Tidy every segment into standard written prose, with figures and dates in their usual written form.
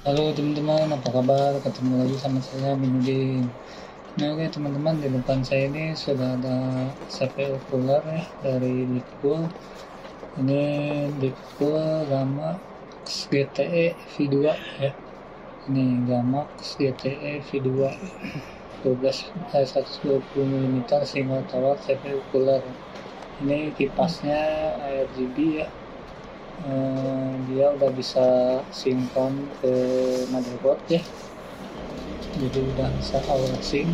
Halo teman-teman, apa kabar? Ketemu lagi sama saya Minudin. Nah, oke teman-teman, di depan saya ini sudah ada CPU cooler ya dari Deepcool. Ini Deepcool Gamma GTE V2 ya. Ini Gamma GTE V2 120 mm single tower CPU cooler. Ini kipasnya RGB ya. Dia udah bisa sinkron ke motherboard ya, jadi udah bisa auto sync,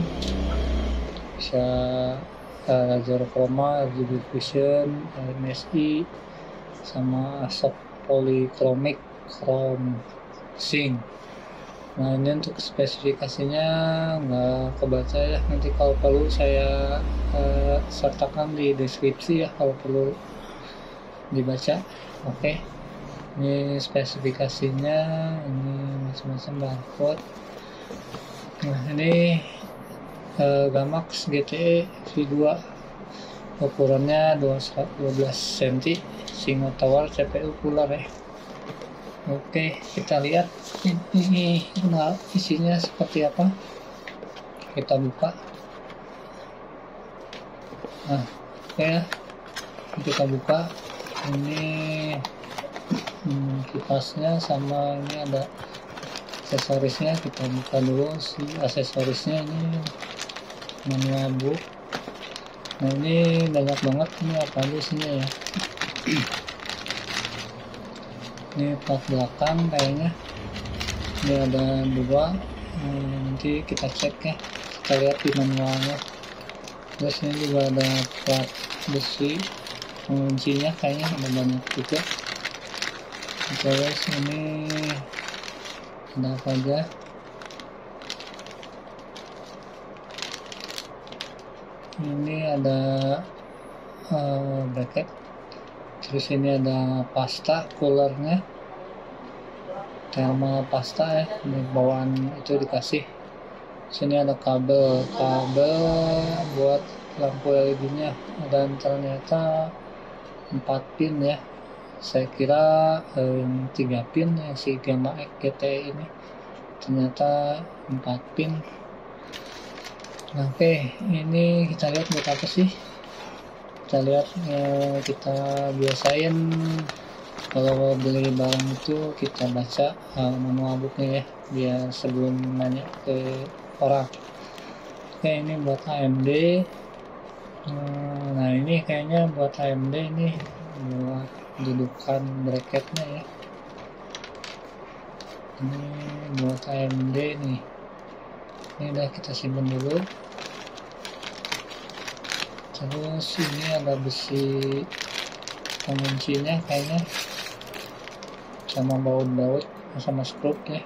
bisa laser chroma, RGB fusion, MSI, sama soft polychromic chrome sync. Nah, ini untuk spesifikasinya nggak kebaca ya, nanti kalau perlu saya sertakan di deskripsi ya kalau perlu dibaca. Oke, ini spesifikasinya, ini macam-macam barcode. Nah, ini Gamax GTE V2, ukurannya 12 cm, single tower CPU cooler ya. Oke, kita lihat ini isinya seperti apa. Kita buka. Nah, oke ya, kita buka. Ini kipasnya sama ini ada aksesorisnya. Kita buka dulu si aksesorisnya. Ini manual book. Nah, ini banyak banget, ini apa aja isinya ya. Ini plat belakang kayaknya, ini ada dua. Nanti kita cek ya, kita lihat di manualnya. Terus ini juga ada plat besi penguncinya, kayaknya ada banyak juga. Terus ini ada apa aja, ini ada bracket. Terus ini ada pasta coolernya, thermal pasta ya, ini bawaan itu dikasih. Sini ada kabel buat lampu LED nya, dan ternyata 4 pin ya. Saya kira 3 pin yang si Gamma X GTE ini, ternyata 4 pin. Nah, oke, ini kita lihat buat apa sih. Kita lihat, kita biasain kalau beli barang itu kita baca manual booknya ya, biar sebelum nanya ke orang. Oke, ini buat AMD. Nah, ini kayaknya buat AMD, ini buat dudukan bracketnya ya. Ini buat AMD nih. Ini udah kita simpan dulu. Terus ini ada besi penguncinya kayaknya, sama baut-baut sama skrup ya.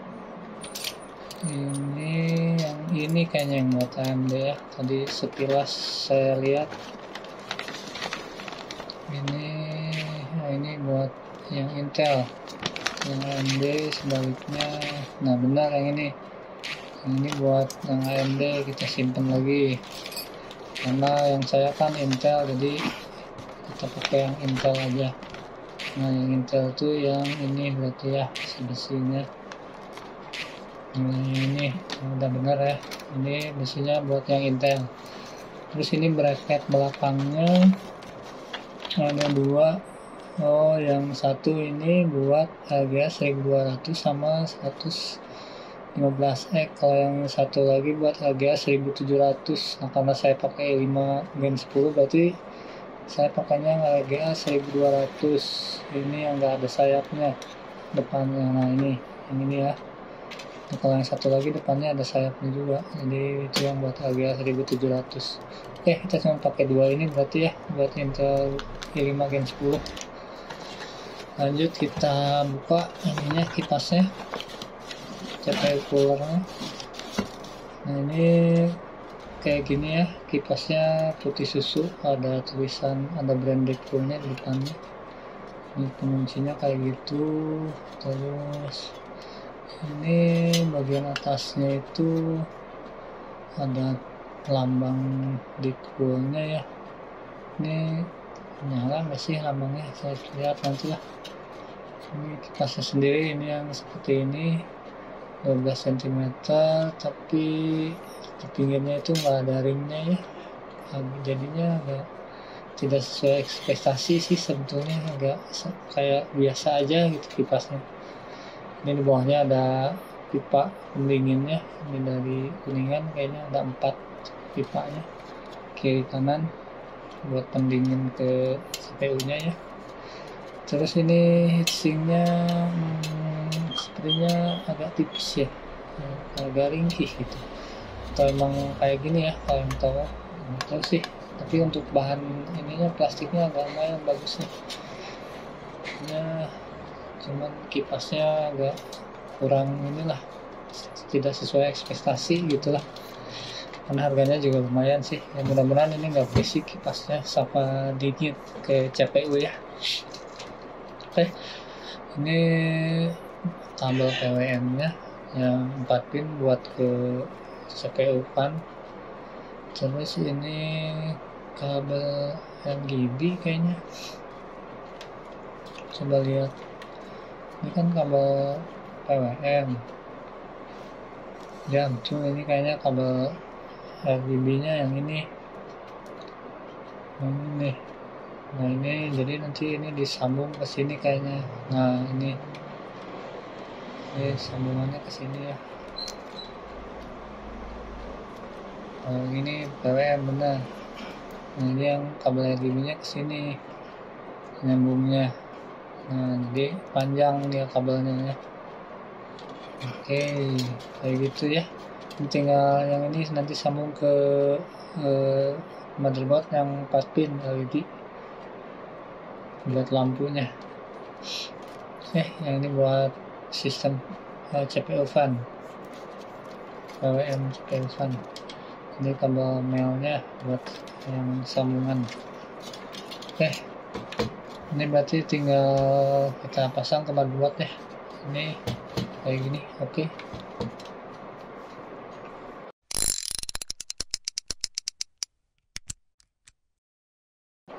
Ini kayaknya yang buat AMD ya. Tadi sekilas saya lihat ini buat yang Intel, yang AMD sebaliknya. Nah, benar yang ini buat yang AMD, kita simpan lagi karena yang saya kan Intel, jadi kita pakai yang Intel aja. Nah, yang Intel tuh yang ini berarti ya, besinya ini udah benar ya, ini besinya buat yang Intel. Terus ini bracket belakangnya ada dua. Yang satu ini buat RGA 1200 sama 115X. Kalau yang satu lagi buat RGA 1700. Nah, karena saya pakai 5 Gen 10, berarti saya pakainya RGA 1200. Ini yang enggak ada sayapnya depannya. Nah, ini yang ini ya. Nah, kalau yang satu lagi depannya ada sayapnya juga, jadi itu yang buat RGA 1700. Oke, kita cuma pakai dua ini berarti ya, buat Intel i5 Gen 10. Lanjut, kita buka ininya, kipasnya, CPU coolernya. Nah, ini kayak gini ya, kipasnya putih susu, ada tulisan, ada brand Deepcoolnya di depannya. Ini penguncinya kayak gitu. Terus ini bagian atasnya itu ada lambang Deepcoolnya ya. Ini nyala nggak sih lambangnya, saya lihat nanti lah. Ini kipasnya sendiri, ini yang seperti ini. 12 cm, tapi di pinggirnya itu nggak ada ringnya ya, jadinya agak tidak sesuai ekspektasi sih sebetulnya, agak kayak biasa aja gitu kipasnya. Ini di bawahnya ada pipa pendinginnya, ini dari kuningan kayaknya ada 4 pipanya, kiri kanan buat pendingin ke CPU nya ya. Terus ini heatsinknya sepertinya agak tipis ya, agak ringkih gitu, atau emang kayak gini ya kalau yang tahu sih. Tapi untuk bahan ininya plastiknya agak lumayan bagus nih ya, cuman kipasnya agak kurang inilah, tidak sesuai ekspektasi gitulah, karena harganya juga lumayan sih ya. Mudah-mudahan ini nggak berisik kipasnya sama dingin ke CPU ya. Oke, ini kabel PWM nya yang 4 pin buat ke CPU fan. Terus ini kabel RGB kayaknya, coba lihat, ini kan kabel PWM tuh, ini kayaknya kabel RGB nya yang ini. Nah ini jadi nanti ini disambung ke sini kayaknya. Nah ini sambungannya ke sini ya. Oh ini PWM benar. Nah ini yang kabel RGB nya ke sini nyambungnya. Nah jadi panjang dia kabelnya ya. Oke, kayak gitu ya. Ini tinggal yang ini nanti sambung ke motherboard yang 4 pin LED buat lampunya. Yang ini buat sistem CPU fan, PWM CPU fan. Ini kabel melnya buat yang sambungan. Ini berarti tinggal kita pasang ke motherboard ya. Ini kayak gini. Oke.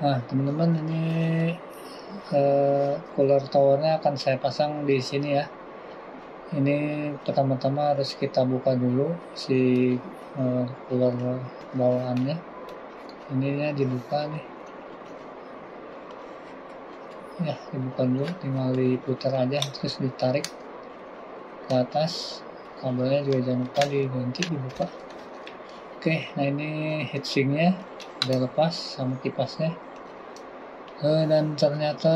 Nah teman-teman, ini cooler towernya akan saya pasang di sini ya. Ini pertama-tama harus kita buka dulu si cooler bawaannya. Ininya dibuka nih ya, dibuka dulu, tinggal diputar aja terus ditarik ke atas. Kabelnya juga jangan lupa diganti, dibuka. Oke, nah ini heatsinknya udah lepas sama kipasnya. Dan ternyata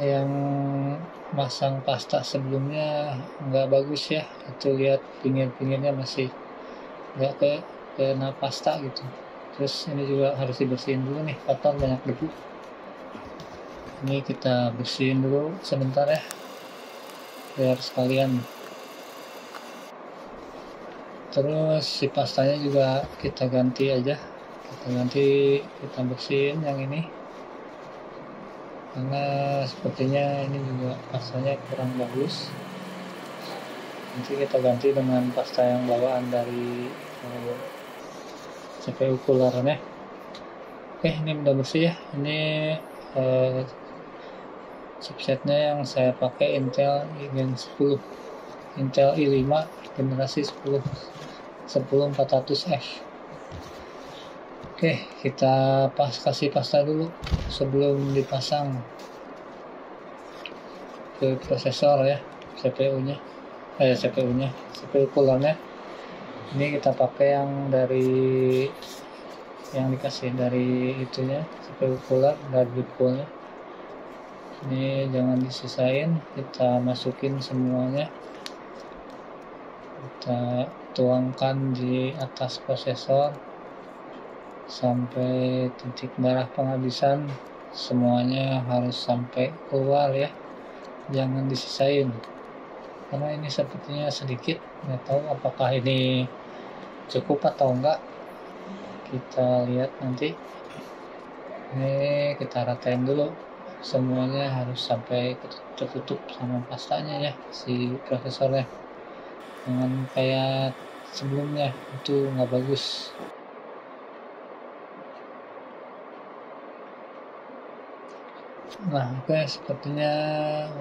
yang masang pasta sebelumnya nggak bagus ya, itu lihat pinggir-pinggirnya masih nggak kena pasta gitu. Terus ini juga harus dibersihin dulu nih, kotor, banyak debu. Ini kita bersihin dulu sebentar ya, biar sekalian. Terus si pastanya juga kita ganti aja, kita bersihin yang ini, karena sepertinya ini juga pastanya kurang bagus. Nanti kita ganti dengan pasta yang bawaan dari CPU coolernya. Oke, ini udah bersih ya. Ini chipsetnya yang saya pakai Intel Gen 10, Intel i5 generasi 10 10400F. Oke, kita kasih pasta dulu sebelum dipasang ke prosesor ya, CPU-nya, CPU coolernya. Ini kita pakai yang dikasih dari itunya, CPU cooler dari Deadpoolnya. Ini jangan disisain, kita masukin semuanya, kita tuangkan di atas prosesor sampai titik darah penghabisan. Semuanya harus sampai keluar ya, jangan disisain, karena ini sepertinya sedikit, nggak tahu apakah ini cukup atau enggak, kita lihat nanti. Ini kita ratain dulu, semuanya harus sampai tertutup sama pastanya ya, si prosesornya. Jangan kayak sebelumnya, itu nggak bagus. Nah oke, sepertinya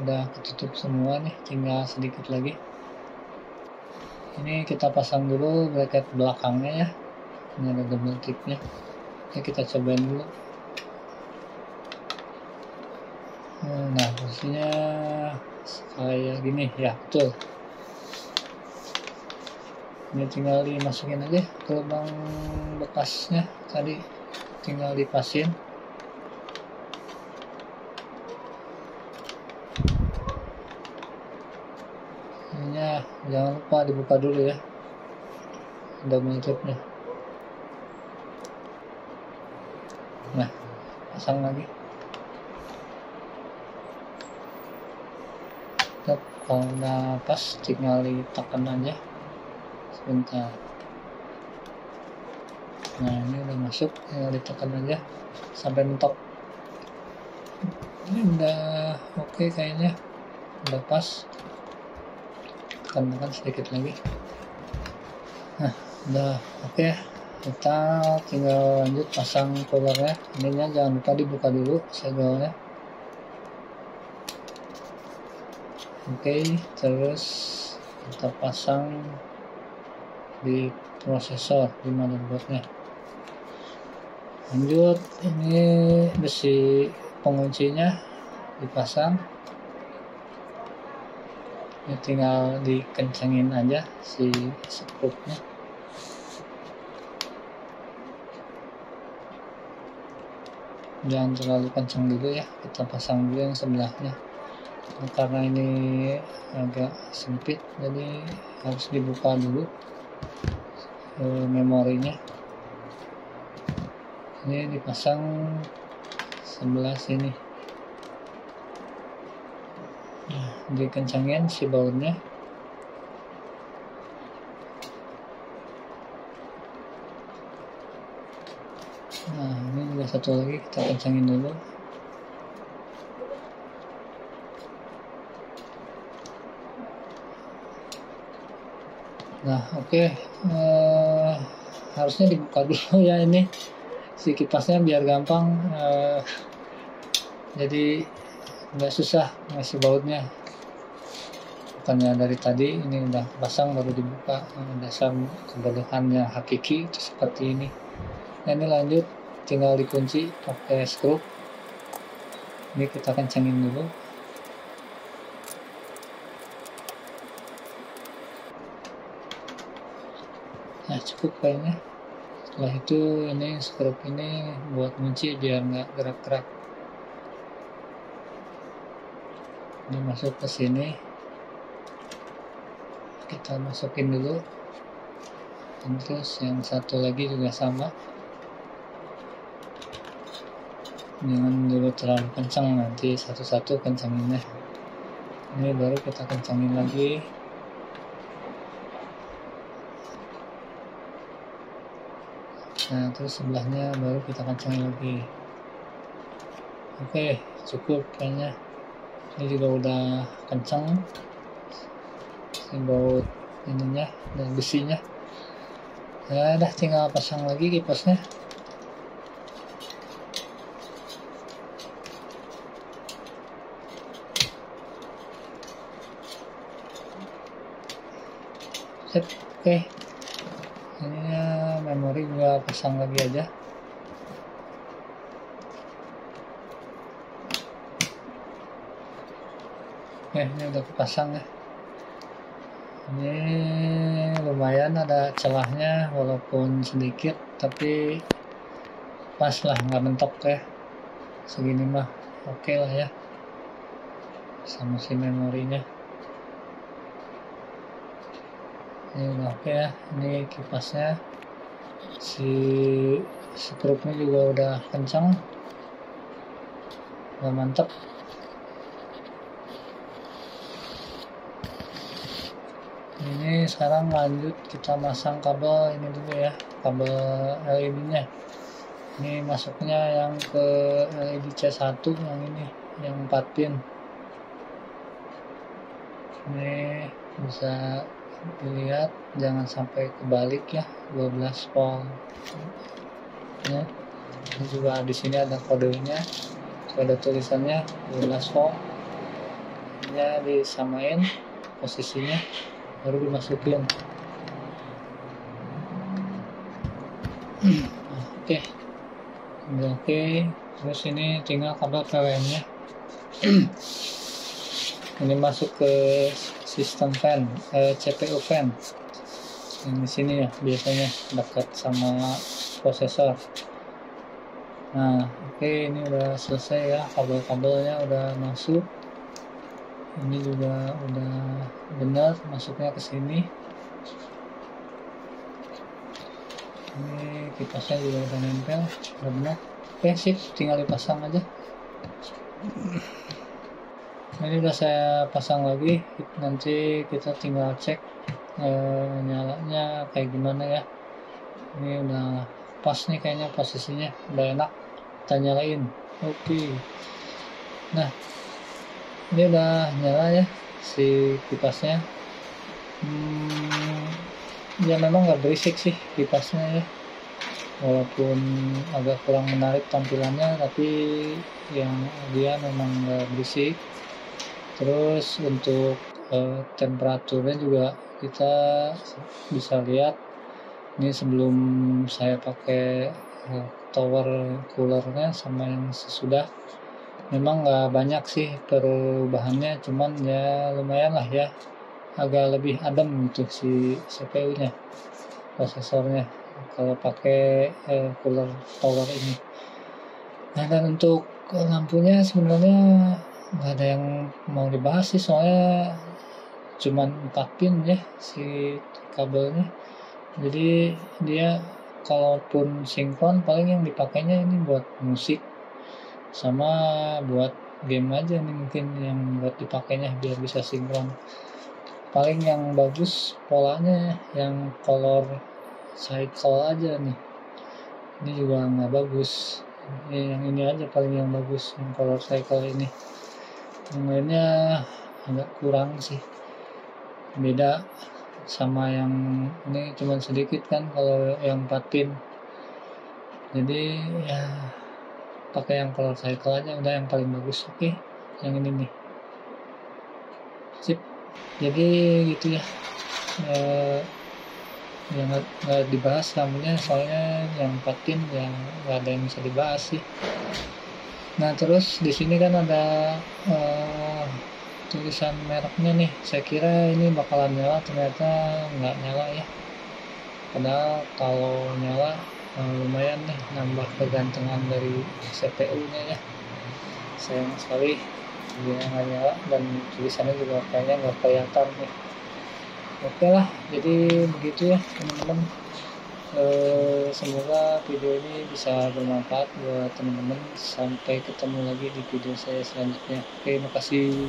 udah ketutup semua nih, tinggal sedikit lagi. Ini kita pasang dulu bracket belakangnya ya. Ini ada double tipnya. Ini kita cobain dulu. Nah, posisinya kayak gini ya, betul. Ini tinggal dimasukin aja ke lubang bekasnya tadi, tinggal dipasin. Ininya jangan lupa dibuka dulu ya, double tipnya. Nah, pasang lagi. Kalau udah pas tinggal ditekan aja sebentar. Nah, ini udah masuk, tinggal ditekan aja sampai mentok. Ini udah oke kayaknya, udah pas. Tekan sedikit lagi. Nah, udah oke. Kita tinggal lanjut pasang coolernya. Ininya jangan lupa dibuka dulu segelnya. Oke, terus kita pasang di prosesor, di motherboardnya. Lanjut, ini besi penguncinya dipasang. Ini tinggal dikencengin aja si skrupnya. Jangan terlalu kencang dulu ya, kita pasang dulu yang sebelahnya. Karena ini agak sempit, jadi harus dibuka dulu memorinya. Ini dipasang sebelah sini. Nah, dikencangin si bautnya. Nah, ini juga satu lagi kita kencangin dulu. Nah, oke. Harusnya dibuka dulu ya ini si kipasnya biar gampang. Jadi nggak susah ngasih bautnya. Bukannya dari tadi ini udah pasang baru dibuka. Dasar kebodohan yang hakiki itu seperti ini. Nah, ini lanjut, tinggal dikunci pakai skrup. Ini kita kencangin dulu. Nah, cukup kayaknya. Setelah itu ini skrup ini buat kunci biar nggak gerak-gerak. Ini masuk ke sini. Kita masukin dulu. Dan terus yang satu lagi juga sama. Jangan dulu terlalu kencang, nanti satu-satu kencanginnya. Ini baru kita kencangin lagi. Nah, terus sebelahnya baru kita kencangin lagi. Oke, cukup kayaknya. Ini juga udah kencang si baut ininya dan besinya. Ya udah, tinggal pasang lagi kipasnya. Set, oke. Ini memori juga pasang lagi aja. Oke, ini udah kepasang ya. Ini lumayan ada celahnya walaupun sedikit, tapi pas lah, nggak mentok ya. Segini mah oke lah ya sama si memorinya. Ini udah oke ya. Ini kipasnya, si skrupnya juga udah kencang, udah mantap. Ini sekarang lanjut kita masang kabel ini dulu ya, kabel LED nya. Ini masuknya yang ke LED C1 yang ini, yang 4 pin. Ini bisa dilihat, jangan sampai kebalik ya, 12 volt ya. Ini juga di sini ada kodenya, ada tulisannya 12 volt. Ini disamain posisinya, baru dimasukin. Oke, udah oke. Terus ini tinggal kabel PWM nya. Ini masuk ke sistem fan, CPU fan. Yang di sini ya biasanya dekat sama prosesor. Nah, oke, ini udah selesai ya, kabel-kabelnya udah masuk. Ini juga udah benar masuknya ke sini. Ini kipasnya juga udah nempel, udah benar. Oke, sip, tinggal dipasang aja. Ini udah saya pasang lagi, nanti kita tinggal cek nyalanya kayak gimana ya. Ini udah pas nih kayaknya posisinya, udah enak, kita nyalain. Oke. Nah, ini udah nyala ya si kipasnya. Ya memang nggak berisik sih kipasnya ya, walaupun agak kurang menarik tampilannya, tapi yang dia memang nggak berisik. Terus untuk temperaturnya juga kita bisa lihat. Ini sebelum saya pakai tower coolernya sama yang sesudah, memang nggak banyak sih perubahannya, cuman ya lumayan lah ya, agak lebih adem gitu si CPU-nya, prosesornya kalau pakai cooler tower ini. Nah, dan untuk lampunya sebenarnya nggak ada yang mau dibahas sih, soalnya cuman 4 pin ya si kabelnya. Jadi dia kalaupun sinkron paling yang dipakainya ini buat musik sama buat game aja nih, mungkin yang buat dipakainya biar bisa sinkron. Paling yang bagus polanya yang color cycle aja nih, ini juga nggak bagus. Yang ini aja paling yang bagus, yang color cycle ini. Yang lainnya agak kurang sih, beda sama yang ini cuman sedikit kan kalau yang 4 pin. Jadi ya pakai yang color cycle aja udah yang paling bagus. Oke, yang ini nih, sip. Jadi gitu ya, yang nggak dibahas namanya, soalnya yang 4 pin yang nggak ada yang bisa dibahas sih. Nah, terus di sini kan ada tulisan mereknya nih. Saya kira ini bakalan nyala, ternyata nggak nyala ya. Padahal kalau nyala lumayan nih, nambah kegantengan dari CPU-nya ya. Sayang sekali dia nggak nyala, dan tulisannya juga kayaknya nggak kelihatan nih. Oke lah, jadi begitu ya teman-teman. Semoga video ini bisa bermanfaat buat teman-teman. Sampai ketemu lagi di video saya selanjutnya. Oke, makasih.